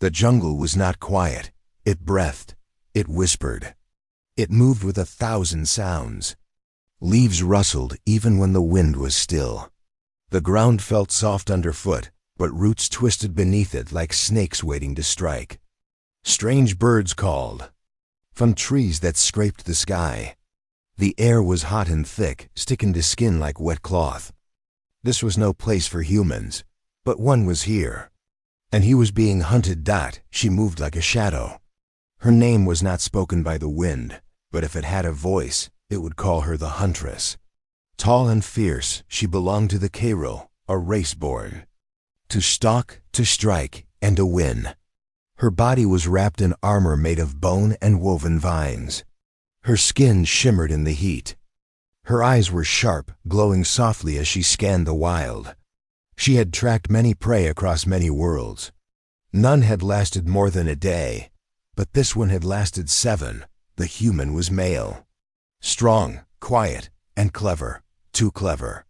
The jungle was not quiet. It breathed. It whispered. It moved with 1,000 sounds. Leaves rustled even when the wind was still. The ground felt soft underfoot, but roots twisted beneath it like snakes waiting to strike. Strange birds called from trees that scraped the sky. The air was hot and thick, sticking to skin like wet cloth. This was no place for humans, but one was here. And he was being hunted. She moved like a shadow. Her name was not spoken by the wind, but if it had a voice, it would call her the Huntress. Tall and fierce, she belonged to the Cairo, a race born to stalk, to strike, and to win. Her body was wrapped in armor made of bone and woven vines. Her skin shimmered in the heat. Her eyes were sharp, glowing softly as she scanned the wild. She had tracked many prey across many worlds. None had lasted more than a day, but this one had lasted 7. The human was male. Strong, quiet, and clever. Too clever.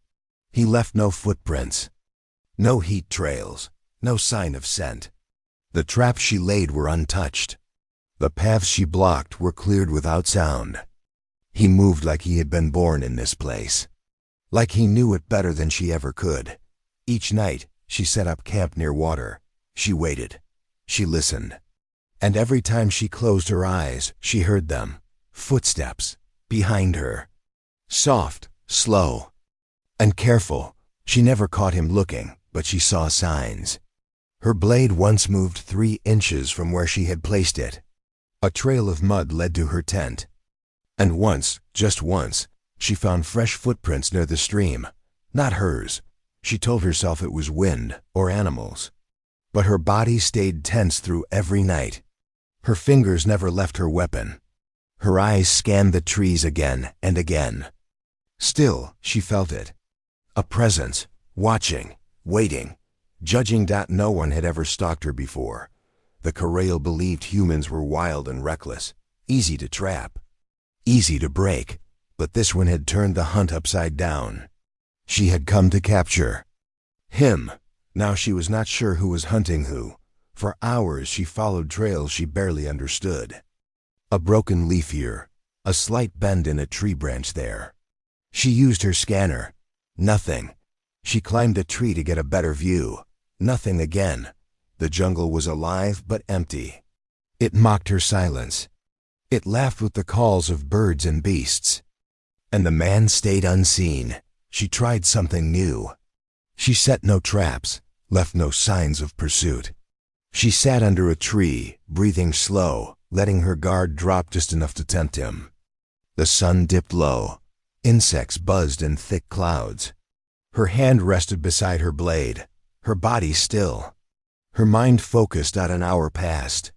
He left no footprints. No heat trails. No sign of scent. The traps she laid were untouched. The paths she blocked were cleared without sound. He moved like he had been born in this place. Like he knew it better than she ever could. Each night, she set up camp near water. She waited. She listened. And every time she closed her eyes, she heard them. Footsteps. Behind her. Soft, slow, and careful. She never caught him looking, but she saw signs. Her blade once moved 3 inches from where she had placed it. A trail of mud led to her tent. And once, just once, she found fresh footprints near the stream. Not hers. She told herself it was wind or animals. But her body stayed tense through every night. Her fingers never left her weapon. Her eyes scanned the trees again and again. Still, she felt it. A presence, watching, waiting, judging. No one had ever stalked her before. The Corral believed humans were wild and reckless, easy to trap, easy to break, but this one had turned the hunt upside down. She had come to capture him. Now she was not sure who was hunting who. For hours she followed trails she barely understood. A broken leaf here, a slight bend in a tree branch there. She used her scanner. Nothing. She climbed a tree to get a better view. Nothing again. The jungle was alive but empty. It mocked her silence. It laughed with the calls of birds and beasts. And the man stayed unseen. She tried something new. She set no traps, left no signs of pursuit. She sat under a tree, breathing slow, letting her guard drop just enough to tempt him. The sun dipped low. Insects buzzed in thick clouds. Her hand rested beside her blade, her body still. Her mind focused. An hour passed.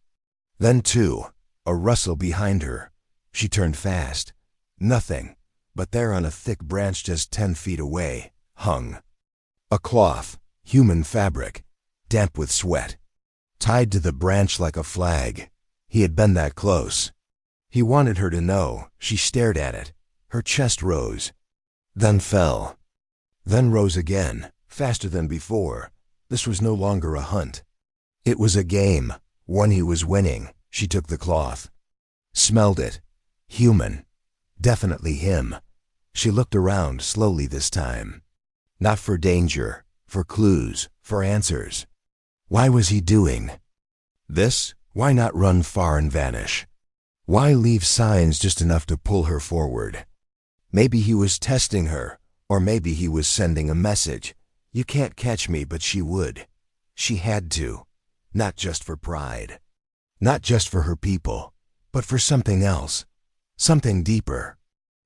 Then too, a rustle behind her. She turned fast. Nothing, but there on a thick branch just 10 feet away, hung a cloth, human fabric, damp with sweat, tied to the branch like a flag. He had been that close. He wanted her to know. She stared at it. Her chest rose, then fell, then rose again, faster than before. This was no longer a hunt. It was a game, one he was winning. She took the cloth, smelled it. Human. Definitely him. She looked around slowly this time. Not for danger, for clues, for answers. Why was he doing this? Why not run far and vanish? Why leave signs just enough to pull her forward? Maybe he was testing her, or maybe he was sending a message. You can't catch me, but she would. She had to. Not just for pride. Not just for her people, but for something else. Something deeper.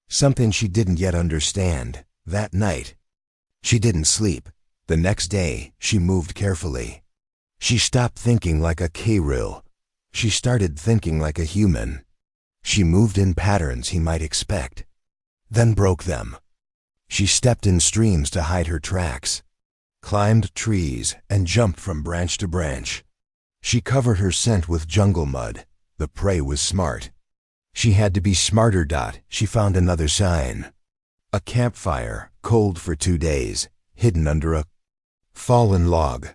Something she didn't yet understand. That night, she didn't sleep. The next day, she moved carefully. She stopped thinking like a K-Rill. She started thinking like a human. She moved in patterns he might expect, then broke them. She stepped in streams to hide her tracks, climbed trees, and jumped from branch to branch. She covered her scent with jungle mud. The prey was smart. She had to be smarter. She found another sign. A campfire, cold for 2 days, hidden under a fallen log.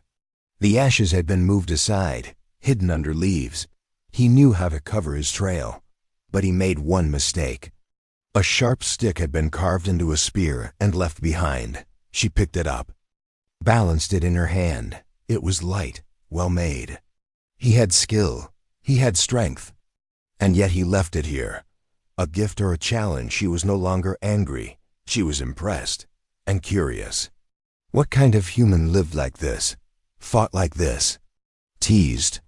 The ashes had been moved aside. hidden under leaves. He knew how to cover his trail, but he made one mistake. A sharp stick had been carved into a spear and left behind. She picked it up, balanced it in her hand. It was light, well made. He had skill, he had strength, and yet he left it here. A gift or a challenge. She was no longer angry. She was impressed and curious. What kind of human lived like this, fought like this, teased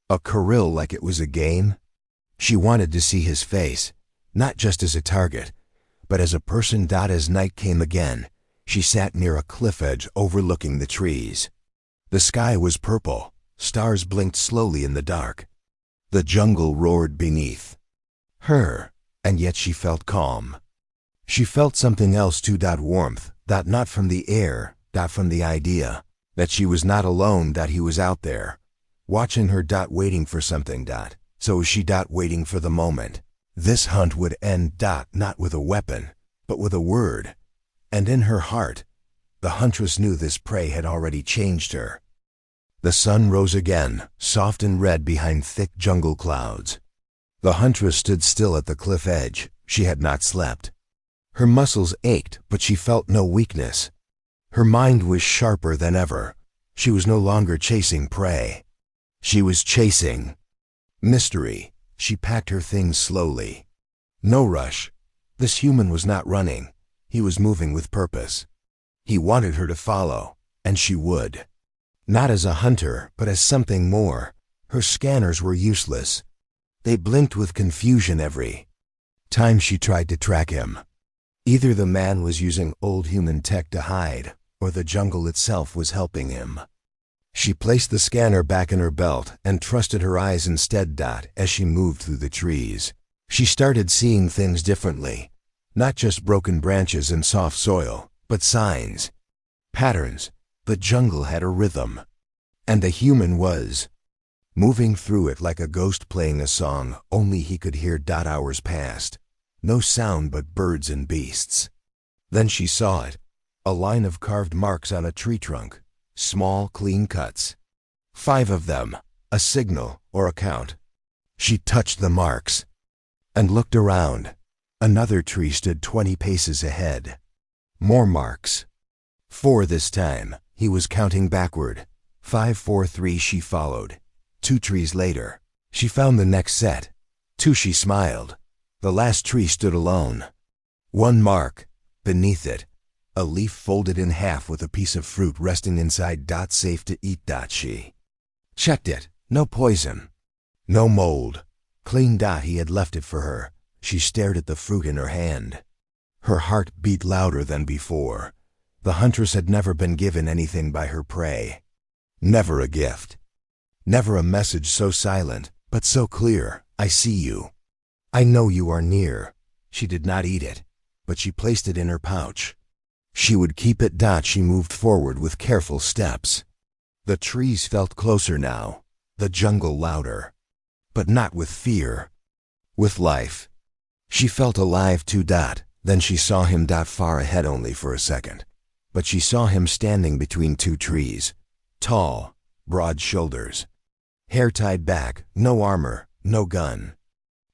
a Kirill like it was a game? She wanted to see his face, not just as a target, but as a person. As night came again, she sat near a cliff edge overlooking the trees. The sky was purple, stars blinked slowly in the dark. The jungle roared beneath her, and yet she felt calm. She felt something else too. Warmth, not from the air, from the idea that she was not alone, that he was out there, watching her. Waiting for something. So was she. Waiting for the moment this hunt would end. Not with a weapon, but with a word. And in her heart, the huntress knew this prey had already changed her. The sun rose again, soft and red behind thick jungle clouds. The huntress stood still at the cliff edge. She had not slept. Her muscles ached, but she felt no weakness. Her mind was sharper than ever. She was no longer chasing prey. She was chasing mystery. She packed her things slowly. No rush. This human was not running. He was moving with purpose. He wanted her to follow, and she would. Not as a hunter, but as something more. Her scanners were useless. They blinked with confusion every time she tried to track him. Either the man was using old human tech to hide, or the jungle itself was helping him. She placed the scanner back in her belt and trusted her eyes instead. As she moved through the trees, she started seeing things differently. Not just broken branches and soft soil, but signs, patterns. The jungle had a rhythm, and the human was moving through it like a ghost playing a song only he could hear. Hours passed. No sound but birds and beasts. Then she saw it. A line of carved marks on a tree trunk. Small, clean cuts. 5 of them. A signal or a count. She touched the marks and looked around. Another tree stood 20 paces ahead. More marks. 4 this time. He was counting backward. 5, 4, 3. She followed. 2 trees later, she found the next set. 2. She smiled. The last tree stood alone. 1 mark. Beneath it, a leaf folded in half with a piece of fruit resting inside. Safe to eat. She checked it. No poison. No mold. Clean. He had left it for her. She stared at the fruit in her hand. Her heart beat louder than before. The huntress had never been given anything by her prey. Never a gift. Never a message so silent, but so clear. I see you. I know you are near. She did not eat it, but she placed it in her pouch. She would keep it. She moved forward with careful steps. The trees felt closer now, the jungle louder. But not with fear. With life. She felt alive too. Then she saw him. Far ahead only for a second. But she saw him standing between 2 trees. Tall, broad shoulders. Hair tied back, no armor, no gun.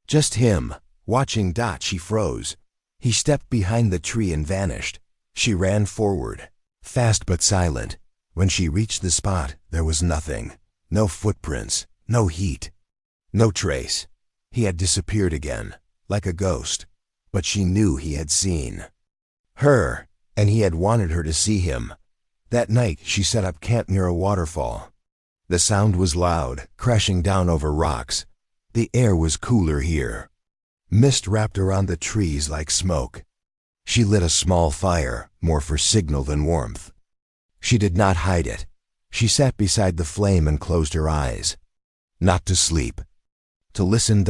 Just him, watching. She froze. He stepped behind the tree and vanished. She ran forward, fast but silent. When she reached the spot, there was nothing. No footprints, no heat, no trace. He had disappeared again, like a ghost. But she knew he had seen her, and he had wanted her to see him. That night, she set up camp near a waterfall. The sound was loud, crashing down over rocks. The air was cooler here. Mist wrapped around the trees like smoke. She lit a small fire, more for signal than warmth. She did not hide it. She sat beside the flame and closed her eyes. Not to sleep. To listen.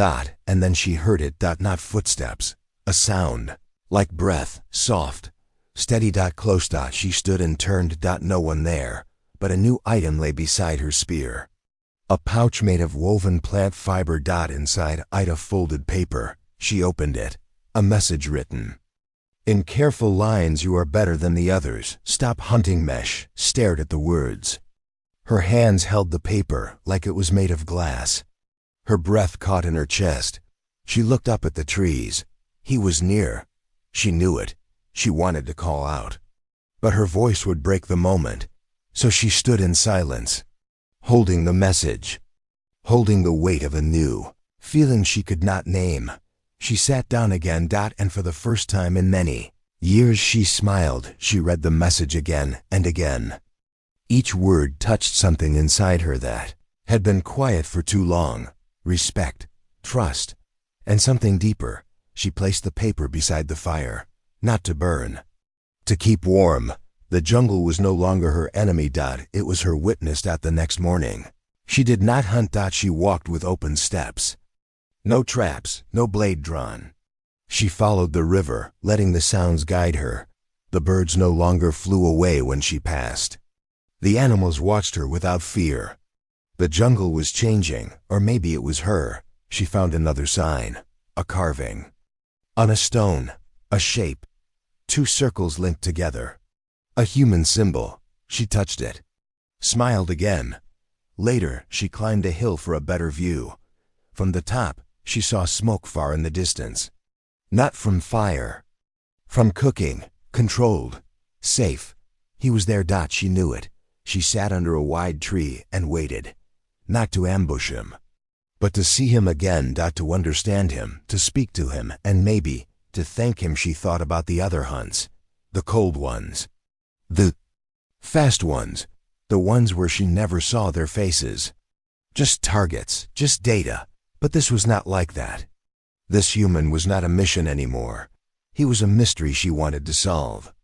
And then she heard it. Not footsteps. A sound. Like breath, soft, steady. Close. She stood and turned. No one there, but a new item lay beside her spear. A pouch made of woven plant fiber. Inside, a folded paper. She opened it. A message written in careful lines. You are better than the others. Stop hunting. Mesh stared at the words. Her hands held the paper like it was made of glass. Her breath caught in her chest. She looked up at the trees. He was near. She knew it. She wanted to call out. But her voice would break the moment, so she stood in silence, holding the message, holding the weight of a new feeling she could not name. She sat down again, and for the first time in many years she smiled. She read the message again and again. Each word touched something inside her that had been quiet for too long. Respect, trust, and something deeper. She placed the paper beside the fire, not to burn, to keep warm. The jungle was no longer her enemy. It was her witness. The next morning, she did not hunt. She walked with open steps. No traps, no blade drawn. She followed the river, letting the sounds guide her. The birds no longer flew away when she passed. The animals watched her without fear. The jungle was changing, or maybe it was her. She found another sign, a carving. On a stone, a shape, 2 circles linked together. A human symbol. She touched it, smiled again. Later, she climbed a hill for a better view. From the top, she saw smoke far in the distance. Not from fire. From cooking, controlled, safe. He was there. She knew it. She sat under a wide tree and waited, not to ambush him, but to see him again. To understand him, to speak to him, and maybe to thank him. She thought about the other hunts, the cold ones, the fast ones, the ones where she never saw their faces. Just targets, just data. But this was not like that. This human was not a mission anymore. He was a mystery she wanted to solve.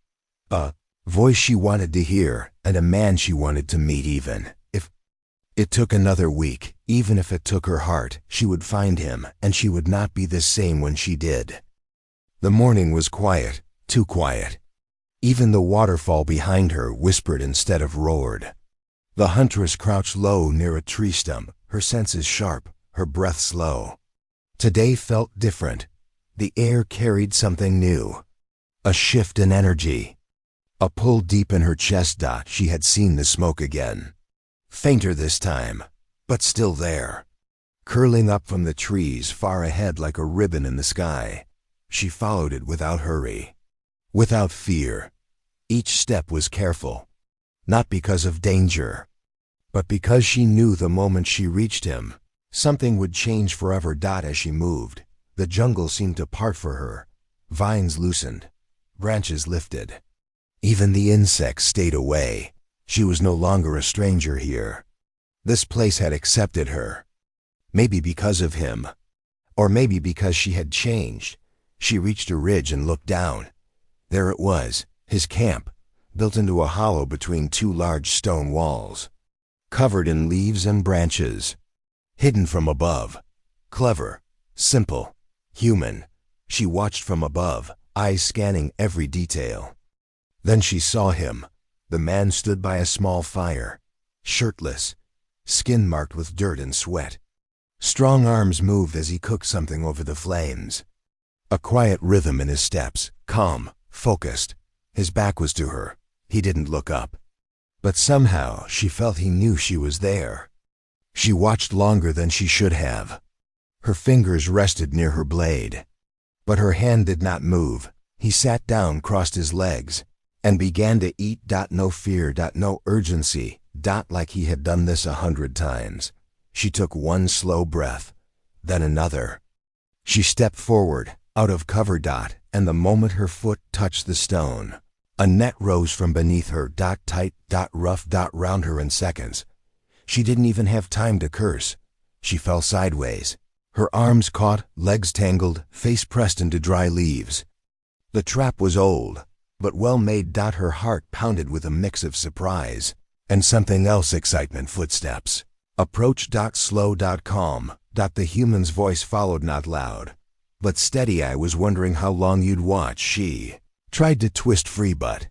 A voice she wanted to hear, and a man she wanted to meet. Even if it took another week, even if it took her heart, she would find him, and she would not be the same when she did. The morning was quiet, too quiet. Even the waterfall behind her whispered instead of roared. The huntress crouched low near a tree stump, her senses sharp, her breath slow. Today felt different. The air carried something new. A shift in energy. A pull deep in her chest. She had seen the smoke again. Fainter this time, but still there. Curling up from the trees far ahead like a ribbon in the sky. She followed it without hurry, without fear. Each step was careful, not because of danger, but because she knew the moment she reached him, something would change forever. As she moved, the jungle seemed to part for her. Vines loosened, branches lifted. Even the insects stayed away. She was no longer a stranger here. This place had accepted her. Maybe because of him, or maybe because she had changed. She reached a ridge and looked down. There it was, his camp, built into a hollow between 2 large stone walls, covered in leaves and branches. Hidden from above. Clever, simple, human. She watched from above, eyes scanning every detail. Then she saw him. The man stood by a small fire, shirtless, skin marked with dirt and sweat. Strong arms moved as he cooked something over the flames. A quiet rhythm in his steps, calm, focused. His back was to her. He didn't look up. But somehow she felt he knew she was there. She watched longer than she should have. Her fingers rested near her blade, but her hand did not move. He sat down, crossed his legs, and began to eat. No fear, no urgency, like he had done this 100 times. She took one slow breath, then another. She stepped forward, out of cover. And the moment her foot touched the stone, a net rose from beneath her. Tight, rough. Round her in seconds. She didn't even have time to curse. She fell sideways. Her arms caught, legs tangled, face pressed into dry leaves. The trap was old, but well made. Her heart pounded with a mix of surprise and something else. Excitement. Footsteps. Approach. Slow. Calm. The human's voice followed, not loud, but steady. I was wondering how long you'd watch. She tried to twist free, but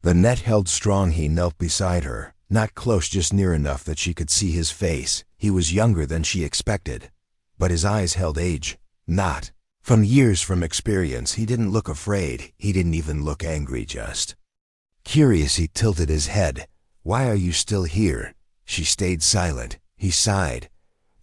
the net held strong. He knelt beside her. Not close, just near enough that she could see his face. He was younger than she expected, but his eyes held age. Not from years, from experience. He didn't look afraid. He didn't even look angry, just curious. He tilted his head. Why are you still here? She stayed silent. He sighed,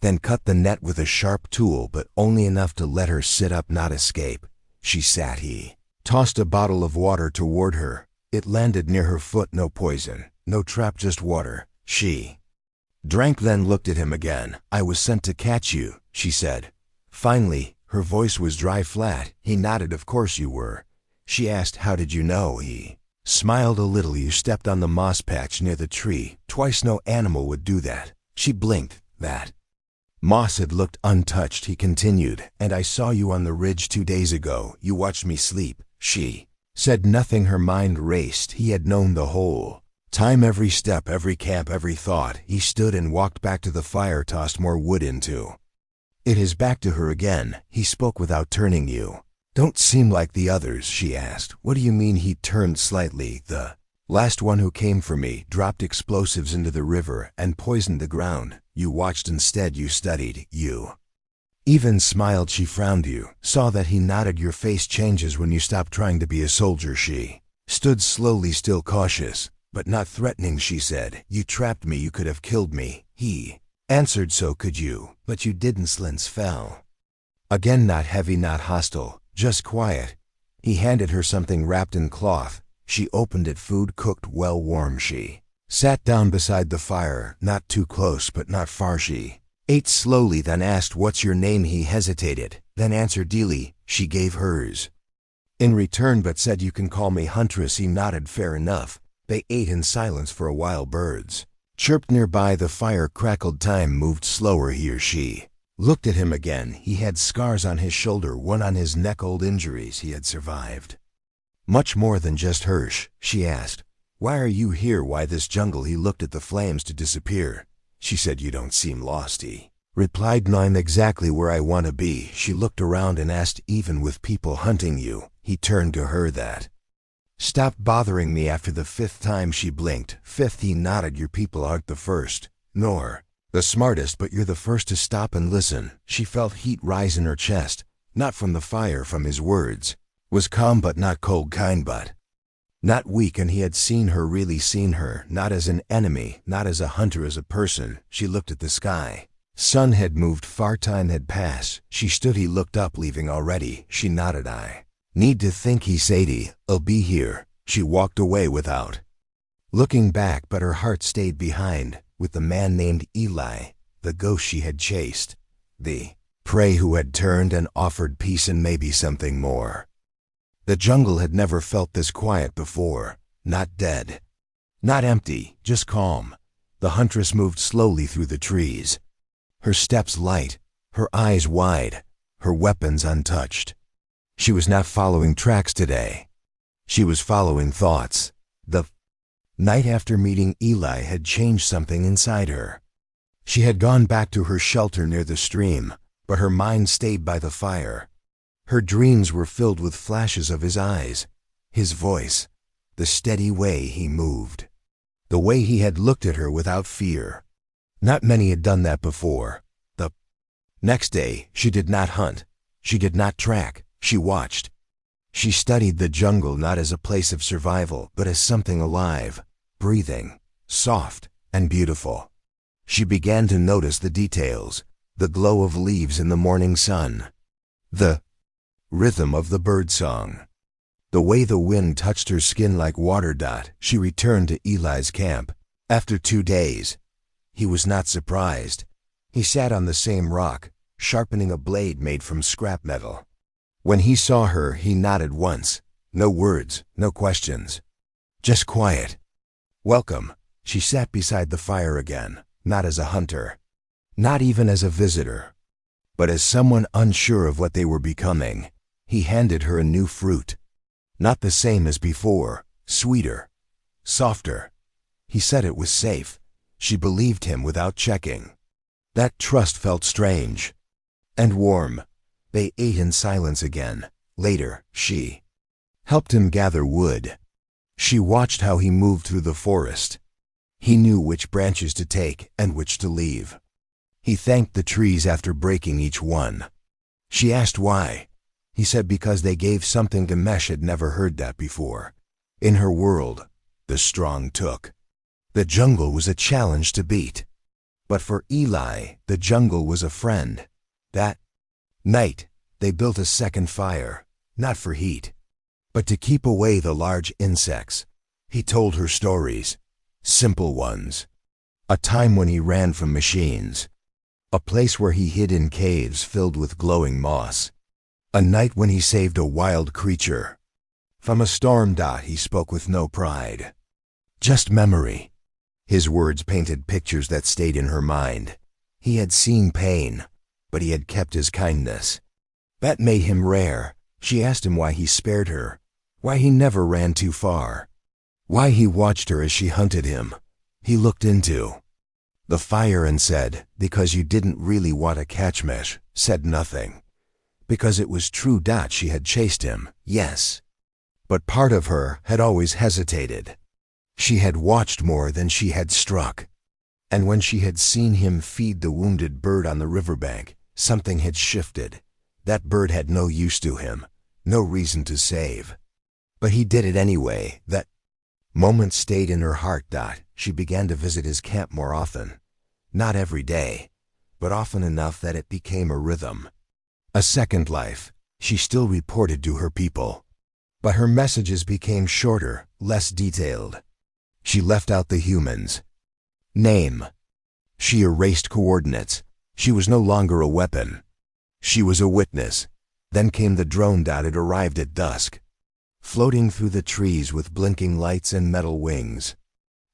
then cut the net with a sharp tool, but only enough to let her sit up, not escape. She sat. He tossed a bottle of water toward her. It landed near her foot. No poison, no trap, just water. She drank, then looked at him again. I was sent to catch you, she said. Finally, her voice was dry, flat. He nodded. Of course you were. She asked, how did you know? He smiled a little. You stepped on the moss patch near the tree. Twice. No animal would do that. She blinked. That moss had looked untouched, he continued, and I saw you on the ridge 2 days ago. You watched me sleep. She said nothing. Her mind raced. He had known the whole time, every step, every camp, every thought. He stood and walked back to the fire, tossed more wood into it. His back to her again. He spoke without turning. You don't seem like the others, she asked. What do you mean? He turned slightly. The last one who came for me dropped explosives into the river and poisoned the ground. You watched instead. You studied. You even smiled. She frowned. You saw that. He nodded. Your face changes when you stop trying to be a soldier. She stood slowly, still cautious, but not threatening. She said, you trapped me. You could have killed me. He answered, so could you, but you didn't. Slants fell. Again, not heavy, not hostile, just quiet. He handed her something wrapped in cloth. She opened it. Food, cooked, well warm. She sat down beside the fire, not too close but not far. She ate slowly, then asked, what's your name? He hesitated, then answered, Deely. She gave hers in return, but said, you can call me Huntress. He nodded. Fair enough. They ate in silence for a while. Birds chirped nearby. The fire crackled. Time moved slower here. She looked at him again. He had scars on his shoulder, one on his neck, old injuries he had survived. Much more than just Hirsch. She asked, why are you here? Why this jungle? He looked at the flames to disappear. She said, you don't seem lost. He replied, no, I'm exactly where I want to be. She looked around and asked, even with people hunting you? He turned to her. That stopped bothering me after the 5th time. She blinked. 5th? He nodded. Your people aren't the first, nor the smartest, but you're the first to stop and listen. She felt heat rise in her chest, not from the fire, from his words. Was calm but not cold, kind but not weak, and he had seen her, really seen her, not as an enemy, not as a hunter, as a person. She looked at the sky. Sun had moved far, time had passed. She stood. He looked up. Leaving already? She nodded. I need to think. He said, I'll be here. She walked away without looking back, but her heart stayed behind, with the man named Eli, the ghost she had chased, the prey who had turned and offered peace and maybe something more. The jungle had never felt this quiet before. Not dead, not empty, just calm. The huntress moved slowly through the trees, her steps light, her eyes wide, her weapons untouched. She was not following tracks today. She was following thoughts. The night after meeting Eli had changed something inside her. She had gone back to her shelter near the stream, but her mind stayed by the fire. Her dreams were filled with flashes of his eyes, his voice, the steady way he moved, the way he had looked at her without fear. Not many had done that before. The next day, she did not hunt. She did not track. She watched. She studied the jungle, not as a place of survival, but as something alive, breathing, soft and beautiful. She began to notice the details, the glow of leaves in the morning sun, the rhythm of the birdsong, the way the wind touched her skin like water. She returned to Eli's camp. After 2 days, he was not surprised. He sat on the same rock, sharpening a blade made from scrap metal. When he saw her, he nodded once. No words, no questions, just quiet. Welcome. She sat beside the fire again, not as a hunter, not even as a visitor, but as someone unsure of what they were becoming. He handed her a new fruit. Not the same as before, sweeter, softer. He said it was safe. She believed him without checking. That trust felt strange and warm. They ate in silence again. Later, she helped him gather wood. She watched how he moved through the forest. He knew which branches to take and which to leave. He thanked the trees after breaking each one. She asked why. He said because they gave something. Gamesh had never heard that before. In her world, the strong took. The jungle was a challenge to beat. But for Eli, the jungle was a friend. That night, they built a second fire, not for heat, but to keep away the large insects. He told her stories, simple ones. A time when he ran from machines. A place where he hid in caves filled with glowing moss. A night when he saved a wild creature. From a storm. He spoke with no pride. Just memory. His words painted pictures that stayed in her mind. He had seen pain, but he had kept his kindness. That made him rare. She asked him why he spared her, why he never ran too far, why he watched her as she hunted him. He looked into the fire and said, because you didn't really want to catch me, said nothing. Because it was true. She had chased him, yes. But part of her had always hesitated. She had watched more than she had struck. And when she had seen him feed the wounded bird on the riverbank, something had shifted. That bird had no use to him, no reason to save. But he did it anyway. That moment stayed in her heart. She began to visit his camp more often. Not every day, but often enough that it became a rhythm. A second life. She still reported to her people. But her messages became shorter, less detailed. She left out the humans. Name. She erased coordinates. She was no longer a weapon. She was a witness. Then came the drone. It arrived at dusk, floating through the trees with blinking lights and metal wings.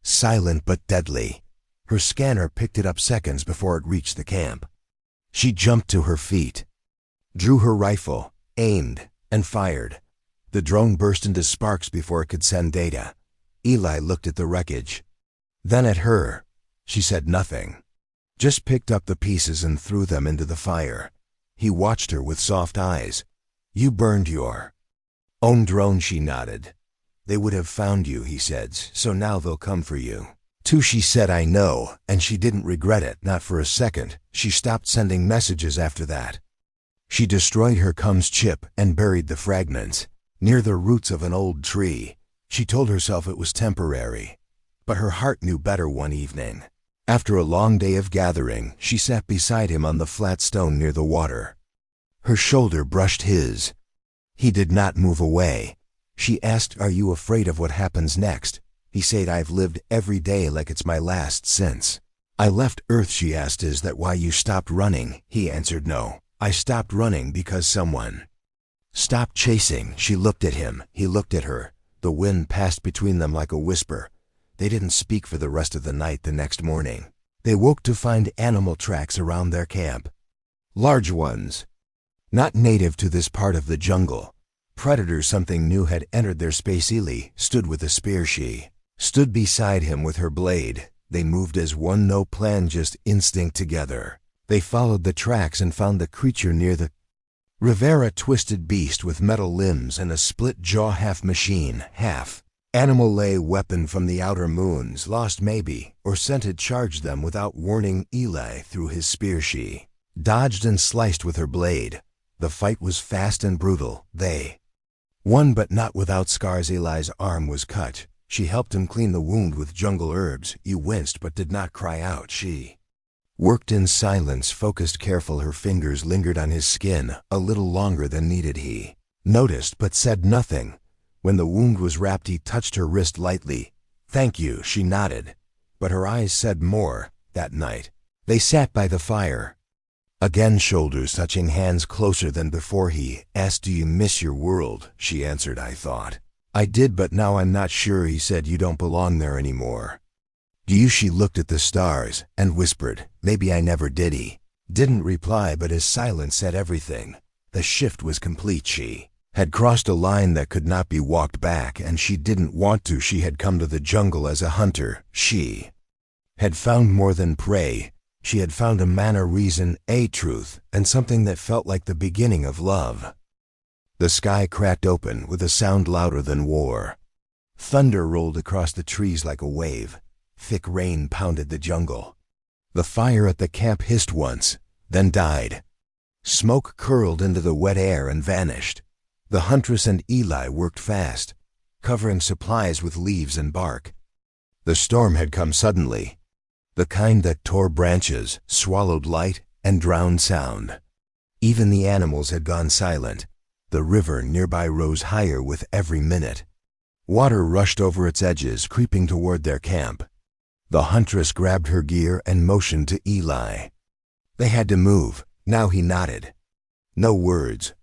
Silent but deadly. Her scanner picked it up seconds before it reached the camp. She jumped to her feet, drew her rifle, aimed, and fired. The drone burst into sparks before it could send data. Eli looked at the wreckage, then at her. She said nothing, just picked up the pieces and threw them into the fire. He watched her with soft eyes. You burned your own drone, she nodded. They would have found you, he said, so now they'll come for you. Too, she said. I know, and she didn't regret it, not for a second. She stopped sending messages after that. She destroyed her comms chip and buried the fragments near the roots of an old tree. She told herself it was temporary, but her heart knew better. One evening, after a long day of gathering, she sat beside him on the flat stone near the water. Her shoulder brushed his. He did not move away. She asked, are you afraid of what happens next? He said, I've lived every day like it's my last since I left Earth. She asked, is that why you stopped running? He answered, no. I stopped running because someone stopped chasing. She looked at him. He looked at her. The wind passed between them like a whisper. They didn't speak for the rest of the night. The next morning, they woke to find animal tracks around their camp. Large ones. Not native to this part of the jungle. Predators. Something new had entered their space. Eli stood with a spear. She stood beside him with her blade. They moved as one, no plan, just instinct together. They followed the tracks and found the creature near the river, a twisted beast with metal limbs and a split jaw, half machine, half animal. Lay weapon from the outer moons, lost maybe, or sent it, charged them without warning. Eli threw his spear. She dodged and sliced with her blade. The fight was fast and brutal. They won, but not without scars. Eli's arm was cut. She helped him clean the wound with jungle herbs. He winced but did not cry out. She worked in silence, focused, careful. Her fingers lingered on his skin a little longer than needed. He noticed but said nothing. When the wound was wrapped, he touched her wrist lightly. Thank you, she nodded. But her eyes said more. That night, they sat by the fire. Again, shoulders touching, hands closer than before. He asked, do you miss your world? She answered, I thought I did, but now I'm not sure. He said, you don't belong there anymore. Do you? She looked at the stars and whispered, maybe I never did. He didn't reply, but his silence said everything. The shift was complete. She had crossed a line that could not be walked back, and she didn't want to. She had come to the jungle as a hunter. She had found more than prey. She had found a man, a reason, a truth, and something that felt like the beginning of love. The sky cracked open with a sound louder than war. Thunder rolled across the trees like a wave. Thick rain pounded the jungle. The fire at the camp hissed once, then died. Smoke curled into the wet air and vanished. The Huntress and Eli worked fast, covering supplies with leaves and bark. The storm had come suddenly, the kind that tore branches, swallowed light, and drowned sound. Even the animals had gone silent. The river nearby rose higher with every minute. Water rushed over its edges, creeping toward their camp. The huntress grabbed her gear and motioned to Eli. They had to move. Now he nodded. No words,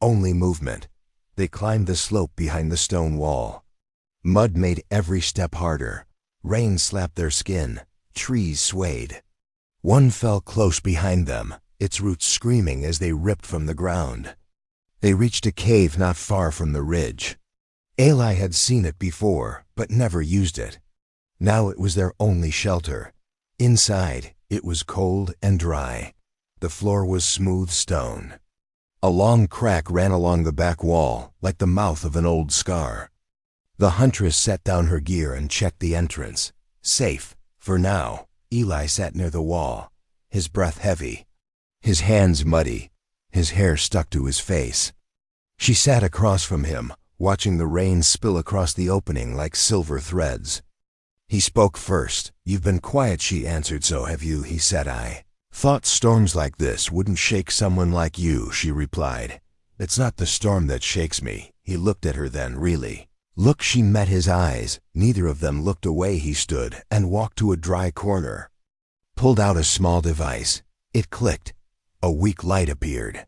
only movement. They climbed the slope behind the stone wall. Mud made every step harder. Rain slapped their skin. Trees swayed. One fell close behind them, its roots screaming as they ripped from the ground. They reached a cave not far from the ridge. Eli had seen it before, but never used it. Now it was their only shelter. Inside, it was cold and dry. The floor was smooth stone. A long crack ran along the back wall, like the mouth of an old scar. The huntress set down her gear and checked the entrance. Safe, for now. Eli sat near the wall, his breath heavy, his hands muddy, his hair stuck to his face. She sat across from him, watching the rain spill across the opening like silver threads. He spoke first. "You've been quiet," she answered. "So have you," he said. "I thought storms like this wouldn't shake someone like you," she replied. "It's not the storm that shakes me." He looked at her then. "Really?" "Look." She met his eyes. Neither of them looked away. He stood and walked to a dry corner, pulled out a small device. It clicked. A weak light appeared.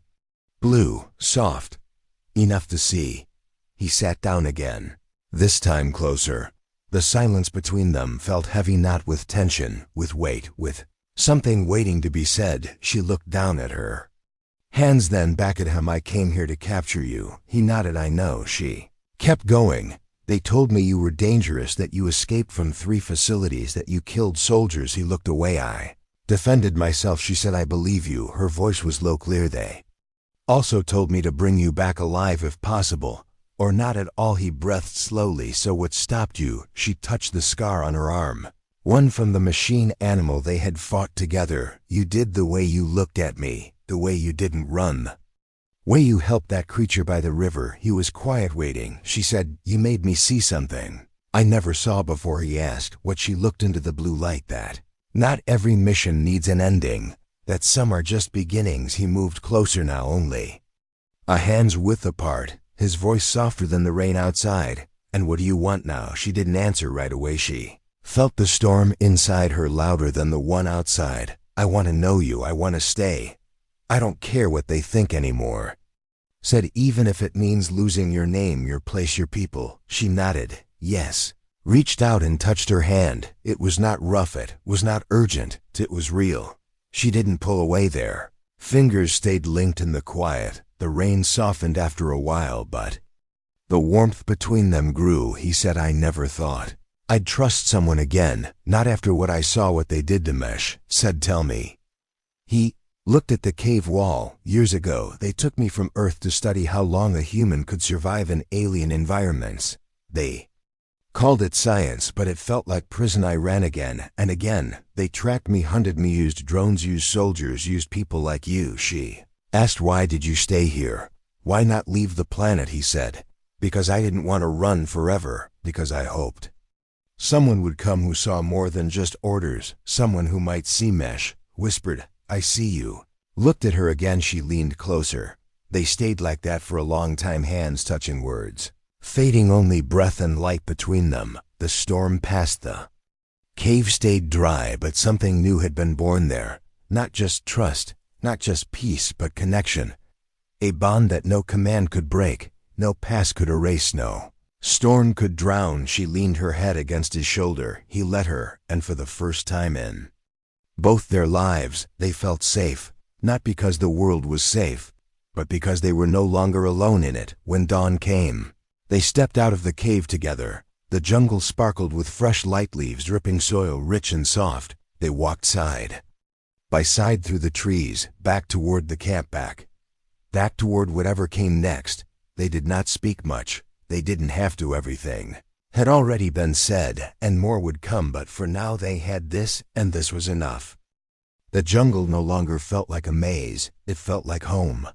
Blue, soft, enough to see. He sat down again, this time closer. The silence between them felt heavy, not with tension, with weight, with something waiting to be said. She looked down at her hands, then back at him. "I came here to capture you." He nodded. "I know." She kept going. "They told me you were dangerous, that you escaped from 3 facilities, that you killed soldiers." He looked away. "I defended myself," she said. "I believe you." Her voice was low, clear. "They also told me to bring you back alive if possible, or not at all." He breathed slowly. "So what stopped you?" She touched the scar on her arm. "One from the machine animal they had fought together. You did. The way you looked at me, the way you didn't run, way you helped that creature by the river." He was quiet, waiting. She said, "You made me see something I never saw before." He asked what. She looked into the blue light. "That not every mission needs an ending, that some are just beginnings." He moved closer now, only a hand's width apart, his voice softer than the rain outside. "And what do you want now?" She didn't answer right away. She felt the storm inside her louder than the one outside. "I want to know you. I want to stay. I don't care what they think anymore." Said, "Even if it means losing your name, your place, your people." She nodded, yes. Reached out and touched her hand. It was not rough, it was not urgent, it was real. She didn't pull away there. Fingers stayed linked in the quiet. The rain softened after a while, but the warmth between them grew. He said, "I never thought I'd trust someone again, not after what I saw, what they did to Mesh." Said, "Tell me." He looked at the cave wall. "Years ago, they took me from Earth to study how long a human could survive in alien environments. They called it science, but it felt like prison. I ran again and again. They tracked me, hunted me, used drones, used soldiers, used people like you." She asked, "Why did you stay here? Why not leave the planet?" He said, "Because I didn't want to run forever, because I hoped someone would come who saw more than just orders, someone who might see." Mesh whispered, "I see you." Looked at her again. She leaned closer. They stayed like that for a long time, hands touching, words fading, only breath and light between them. The storm passed. The cave stayed dry, but something new had been born there. Not just trust, not just peace, but connection. A bond that no command could break, no past could erase, no storm could drown. She leaned her head against his shoulder. He let her, and for the first time in both their lives, they felt safe. Not because the world was safe, but because they were no longer alone in it. When dawn came, they stepped out of the cave together. The jungle sparkled with fresh light, leaves dripping, soil rich and soft. They walked side by side through the trees, back toward the camp, back toward whatever came next. They did not speak much. They didn't have to. Everything had already been said, and more would come, but for now they had this, and this was enough. The jungle no longer felt like a maze. It felt like home.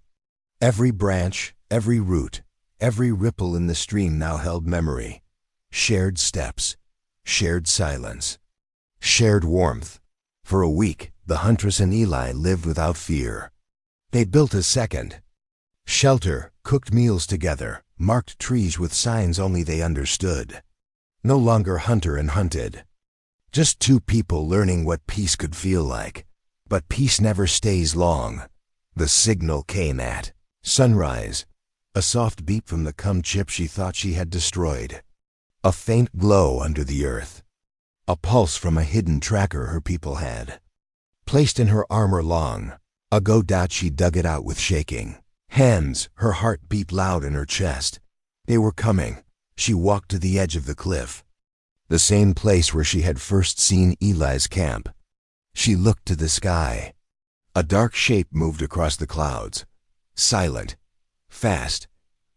Every branch, every root, every ripple in the stream now held memory. Shared steps, shared silence, shared warmth. For a week, the Huntress and Eli lived without fear. They built a second shelter, cooked meals together, marked trees with signs only they understood. No longer hunter and hunted. Just two people learning what peace could feel like. But peace never stays long. The signal came at sunrise. A soft beep from the cum chip she thought she had destroyed. A faint glow under the earth. A pulse from a hidden tracker her people had placed in her armor long ago. She dug it out with shaking hands. Her heart beat loud in her chest. They were coming. She walked to the edge of the cliff, the same place where she had first seen Eli's camp. She looked to the sky. A dark shape moved across the clouds, silent, fast.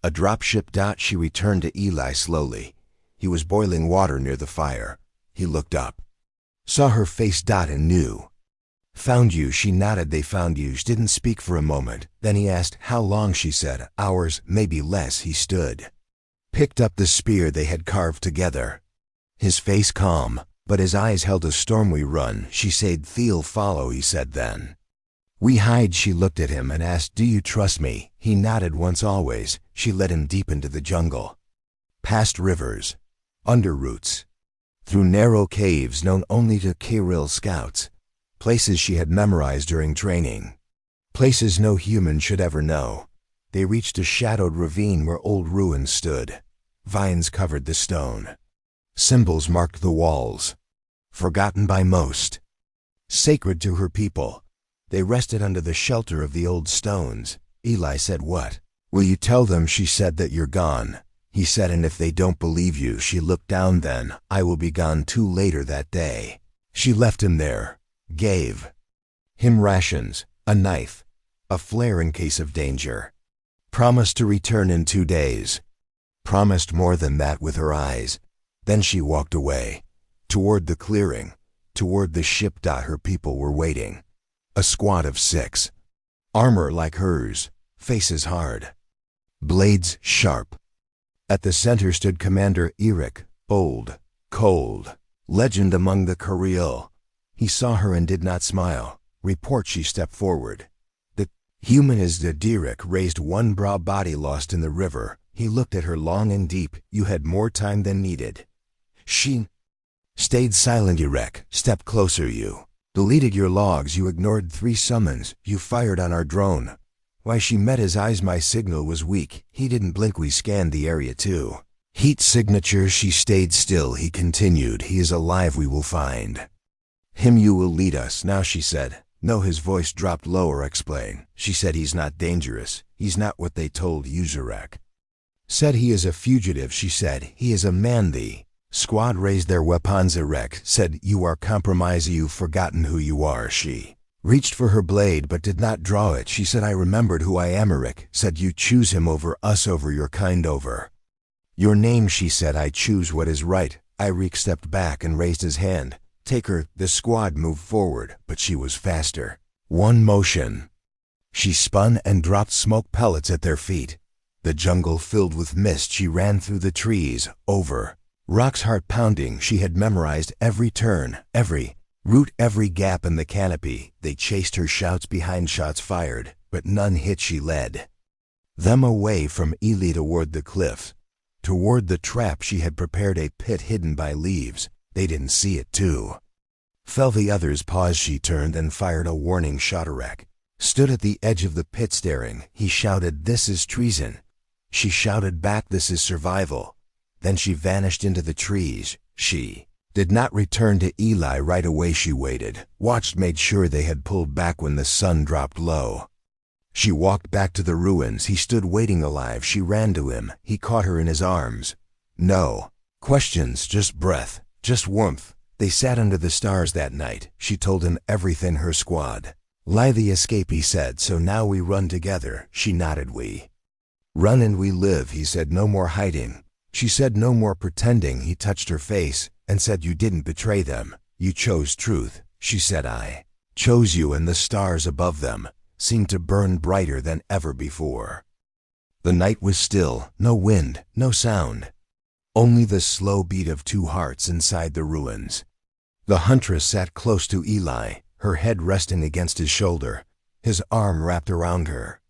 A dropship. She returned to Eli slowly. He was boiling water near the fire. He looked up, saw her face. And knew. Found you, she nodded. They found you. She didn't speak for a moment. Then he asked, how long? She said, hours, maybe less. He stood, picked up the spear they had carved together. His face calm, but his eyes held a storm. We run, she said. They'll follow, he said then. We hide. She looked at him and asked, do you trust me? He nodded. Once, always. She led him deep into the jungle, past rivers, under roots, through narrow caves known only to Kirill scouts, places she had memorized during training, places no human should ever know. They reached a shadowed ravine where old ruins stood. Vines covered the stone. Symbols marked the walls, forgotten by most, sacred to her people. They rested under the shelter of the old stones. Eli said, what? Will you tell them? She said, that you're gone. He said, and if they don't believe you? She looked down. Then I will be gone too. Later that day, she left him there, gave him rations, a knife, a flare in case of danger. Promised to return in 2 days. Promised more than that with her eyes. Then she walked away, toward the clearing, toward the ship. Her people were waiting. A squad of 6. Armor like hers, faces hard, blades sharp. At the center stood Commander Eric, old, cold, legend among the Kirill. He saw her and did not smile. Report. She stepped forward. The human is the Derek raised one brow. Body lost in the river. He looked at her long and deep. You had more time than needed. She stayed silent. Eric stepped closer. You deleted your logs. You ignored 3 summons. You fired on our drone. Why? She met his eyes. My signal was weak. He didn't blink. We scanned the area too. Heat signature. She stayed still. He continued. He is alive. We will find him. You will lead us now. She said. No. His voice dropped lower. Explain. She said, he's not dangerous. He's not what they told you. Zarek said he is a fugitive. She said, he is a man. The squad raised their weapons. Zarek said, you are compromised. You've forgotten who you are. She reached for her blade but did not draw it. She said, I remembered who I am. Eric said, you choose him over us, over your kind, over your name. She said, I choose what is right. Eric stepped back and raised his hand. Take her. The squad moved forward, but she was faster. One motion. She spun and dropped smoke pellets at their feet. The jungle filled with mist. She ran through the trees, over rocks, heart pounding. She had memorized every turn, every root, every gap in the canopy. They chased her. Shouts behind, shots fired, but none hit. She led them away from Eli toward the cliff, toward the trap. She had prepared a pit hidden by leaves. They didn't see it too. Fell. The others paused. She turned and fired a warning shot. Eric stood at the edge of the pit staring. He shouted, this is treason. She shouted back, this is survival. Then she vanished into the trees. She did not return to Eli right away. She waited, watched, made sure they had pulled back when the sun dropped low. She walked back to the ruins. He stood waiting, alive. She ran to him. He caught her in his arms. No questions, just breath, just warmth. They sat under the stars that night. She told him everything. Her squad lie the escape. He said, so now we run together. She nodded. We run and we live. He said, no more hiding. She said, no more pretending. He touched her face and said, you didn't betray them. You chose truth. She said, I chose you. And the stars above them seemed to burn brighter than ever before. The night was still, no wind, no sound. only the slow beat of two hearts inside the ruins. The Huntress sat close to Eli, her head resting against his shoulder, his arm wrapped around her.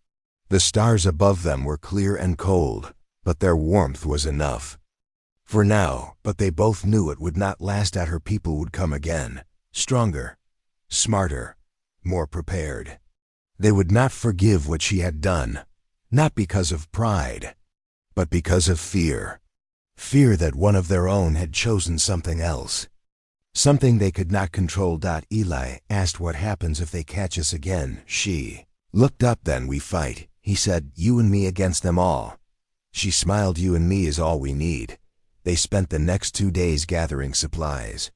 The stars above them were clear and cold, but their warmth was enough. For now, but they both knew it would not last. That her people would come again, stronger, smarter, more prepared. They would not forgive what she had done, not because of pride, but because of fear. Fear that one of their own had chosen something else. Something they could not control. Eli asked, what happens if they catch us again? She looked up. Then we fight, he said, you and me against them all. She smiled. You and me is all we need. They spent the next 2 days gathering supplies.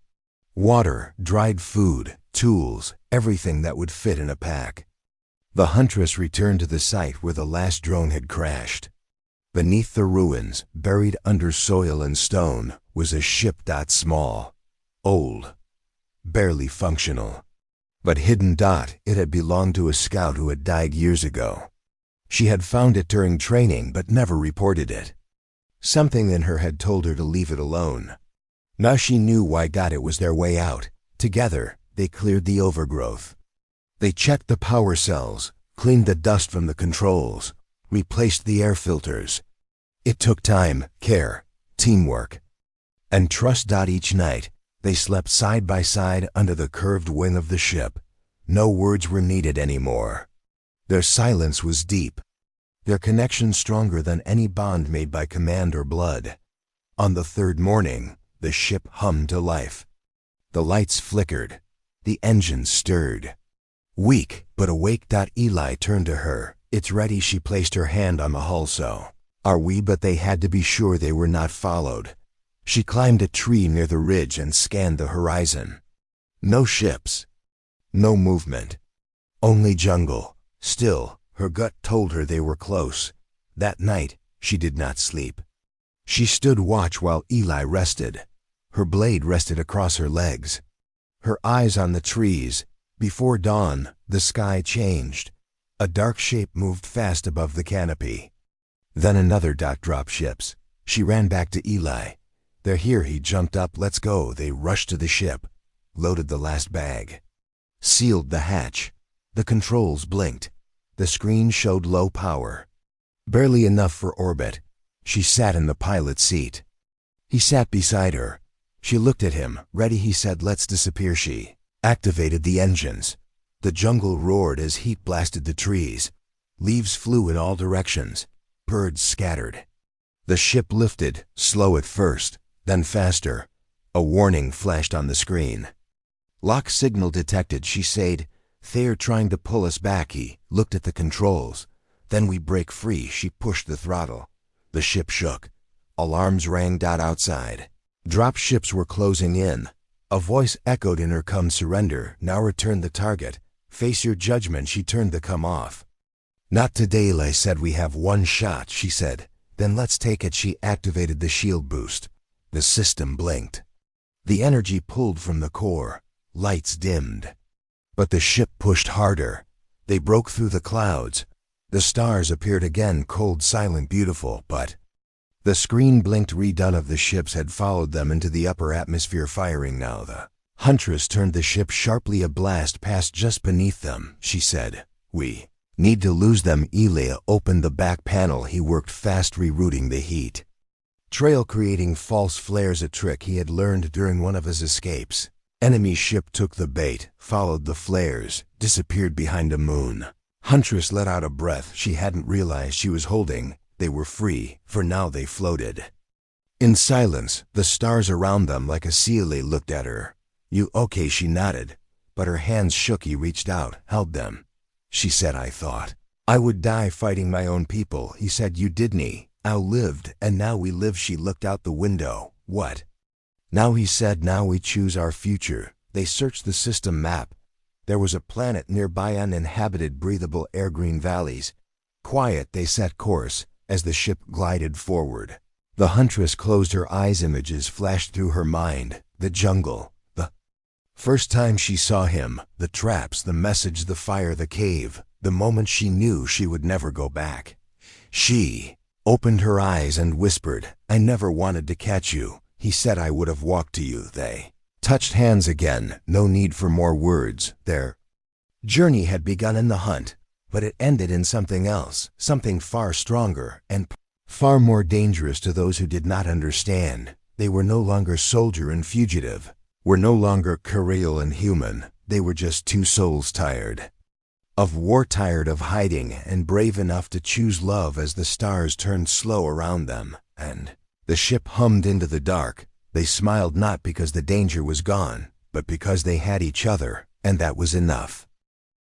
Water, dried food, tools, everything that would fit in a pack. The Huntress returned to the site where the last drone had crashed. Beneath the ruins, buried under soil and stone, was a ship. Small, old, barely functional. But hidden. It had belonged to a scout who had died years ago. She had found it during training but never reported it. Something in her had told her to leave it alone. Now she knew why. It was their way out. Together, they cleared the overgrowth. They checked the power cells, cleaned the dust from the controls, replaced the air filters. It took time, care, teamwork, and trust. Each night, they slept side by side under the curved wing of the ship. No words were needed anymore. Their silence was deep, their connection stronger than any bond made by command or blood. On the third morning, the ship hummed to life. The lights flickered, the engines stirred. Weak but awake. Eli turned to her. It's ready. She placed her hand on the hull. So are we, but they had to be sure they were not followed. She climbed a tree near the ridge and scanned the horizon. No ships, no movement, only jungle. Still, her gut told her they were close. That night, she did not sleep. She stood watch while Eli rested. Her blade rested across her legs, her eyes on the trees. Before dawn, the sky changed. A dark shape moved fast above the canopy. Then another. Drop ships. She ran back to Eli. They're here. He jumped up. Let's go. They rushed to the ship, loaded the last bag, sealed the hatch. The controls blinked. The screen showed low power, barely enough for orbit. She sat in the pilot's seat. He sat beside her. She looked at him. Ready, he said. Let's disappear. She activated the engines. The jungle roared as heat blasted the trees. Leaves flew in all directions. Birds scattered. The ship lifted, slow at first, then faster. A warning flashed on the screen. Lock signal detected, she said. They're trying to pull us back. He looked at the controls. Then we break free. She pushed the throttle. The ship shook. Alarms rang. Outside, drop ships were closing in. A voice echoed in her. Come surrender. Now return the target. Face your judgment. She turned the come off. Not today, I said. We have one shot, she said. Then let's take it. She activated the shield boost. The system blinked. The energy pulled from the core. Lights dimmed. But the ship pushed harder. They broke through the clouds. The stars appeared again, cold, silent, beautiful, but the screen blinked. Redone of the ships had followed them into the upper atmosphere, firing now. The Huntress turned the ship sharply. A blast passed just beneath them. She said, we need to lose them. Elia opened the back panel. He worked fast, rerouting the heat trail, creating false flares, a trick he had learned during one of his escapes. Enemy ship took the bait, followed the flares, disappeared behind a moon. Huntress let out a breath she hadn't realized she was holding. They were free, for now they floated. In silence, the stars around them like a seal. They looked at her. You okay? She nodded, but her hands shook. He reached out, held them. She said, I thought I would die fighting my own people. He said, you didn't. I lived, and now we live. She looked out the window. What? Now, he said, now we choose our future. They searched the system map. There was a planet nearby, uninhabited, breathable air, green valleys. Quiet, they set course as the ship glided forward. The Huntress closed her eyes. Images flashed through her mind. The jungle, the first time she saw him, the traps, the message, the fire, the cave, the moment she knew she would never go back. She opened her eyes and whispered, "I never wanted to catch you. He said I would have walked to you." They touched hands again, no need for more words. Their journey had begun in the hunt, but it ended in something else, something far stronger and far more dangerous to those who did not understand. They were no longer soldier and fugitive, were no longer Kirill and human. They were just two souls tired of war, tired of hiding, and brave enough to choose love as the stars turned slow around them, and the ship hummed into the dark. They smiled not because the danger was gone, but because they had each other, and that was enough.